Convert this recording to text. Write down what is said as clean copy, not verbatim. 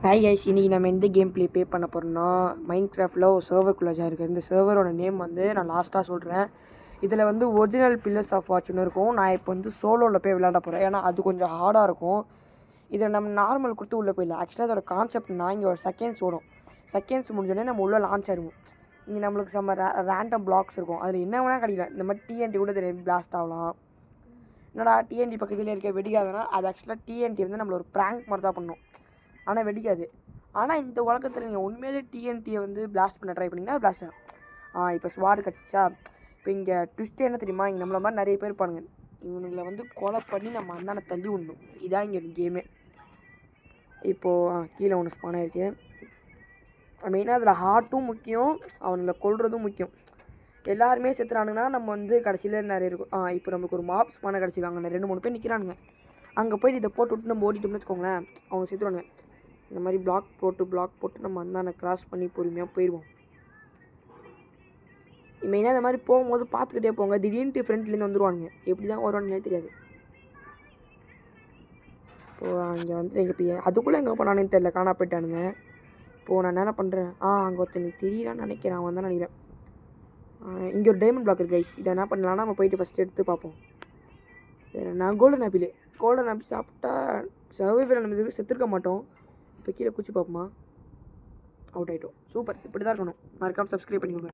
Hi guys, இன்றைக்கி நம்ம எந்த கேம் ப்ளே பண்ண போகிறோம்னா மைண்ட் கிராஃப்டில் ஒரு சர்வருக்குள்ளே இருக்குது. இந்த சர்வரோட நேம் வந்து நான் லாஸ்ட்டாக சொல்கிறேன். இதில் வந்து ஒரிஜினல் பில்லர்ஸ் ஆஃப் ஃபார்ச்சூன் இருக்கும். நான் இப்போ வந்து சோலோவில் போய் விளையாட போகிறேன், ஏன்னா அது கொஞ்சம் ஹார்டாக இருக்கும். இதில் நம்ம நார்மல் கொடுத்து உள்ளே போயிடலாம். ஆக்சுவலாக அதோட கான்செப்ட்னா இங்கே ஒரு செகண்ட்ஸ் ஓடும். செகண்ட்ஸ் முடிஞ்சோடனே நம்ம உள்ளே லான்ச் ஆகிடுவோம். இங்கே நம்மளுக்கு செம்ம ரேண்டம் பிளாக்ஸ் இருக்கும். அதில் என்ன வேணால் கிடைக்கல. இந்த மாதிரி டிஎன்டி கூட தெரியும், பிளாஸ்ட் ஆகலாம். என்னடா டிஎன்டி பக்கத்துலேயே இருக்க வெடிக்காதுன்னா, அது ஆக்சுவலாக டிஎன்டி வந்து நம்மள ஒரு ப்ராங்க் மாதிரி தான் பண்ணும், ஆனால் வெடிக்காது. ஆனால் இந்த உலகத்தில் நீங்கள் உண்மையிலே டிஎன்டியை வந்து பிளாஸ்ட் பண்ண ட்ரை பண்ணிங்கன்னா பிளாஸ்ட் ஆகும். இப்போ ஸ்வாடு கிடச்சா, இப்போ இங்கே ட்விஸ்ட்டு என்ன தெரியுமா, இங்கே நம்மள மாதிரி நிறைய பேர் இருப்பானுங்க. இவனுங்களை வந்து கொலை பண்ணி நம்ம அந்தான தள்ளி விடணும். இதான் இங்கே கேமே. இப்போது கீழே ஒன்று ஸ்பான் ஆகிருக்கு. மெயினாக அதில் ஹார்ட்டும் முக்கியம், அவனுங்களை கொல்றதும் முக்கியம். எல்லாருமே செத்துறானுங்கன்னா நம்ம வந்து கடைசியில் நிறைய இருக்கும். இப்போ நம்மளுக்கு ஒரு மாப் ஸ்பானை கிடச்சிருக்காங்க, 2-3 பேர் நிற்கிறானுங்க. அங்கே போய்ட்டு இதை போட்டு விட்டு நம்ம ஓடிட்டோம்னு வச்சுக்கோங்களேன், அவங்க செத்துருவானுங்க. இந்த மாதிரி பிளாக் போட்டு நம்ம அந்தான கிராஸ் பண்ணி பொறுமையாக போயிடுவோம். மெயினாக இந்த மாதிரி போகும்போது பார்த்துக்கிட்டே போங்க. திடீர்னு ஃப்ரெண்ட்லேருந்து வந்துடுவானுங்க, எப்படி தான் வருவானுங்களே தெரியாது. இப்போது இங்கே வந்து இப்போ அதுக்குள்ளே எங்கே போனானேன்னு தெரியல, காணா போயிட்டானுங்க. இப்போது நான் என்ன பண்ணுறேன், அங்கே ஒருத்தனுக்கு தெரியலான்னு நினைக்கிறேன், அவன் தான் நினைக்கிறேன். இங்கே ஒரு டைமண்ட் பிளாக் இருக்குது கைஸ். இதை என்ன பண்ணலான்னா நம்ம போயிட்டு ஃபஸ்ட்டு எடுத்து பார்ப்போம். நான் கோல்டன் ஆப்பிள் சாப்பிட்டா சர்வைவல் நம்ம செத்துருக்க மாட்டோம். இப்போ கீழே குச்சி பார்ப்போமா, அவுட் ஆகிட்டோம். சூப்பர், இப்படி தான் இருக்கணும். மறக்காமல் சப்ஸ்கிரைப் பண்ணிக்கோங்க.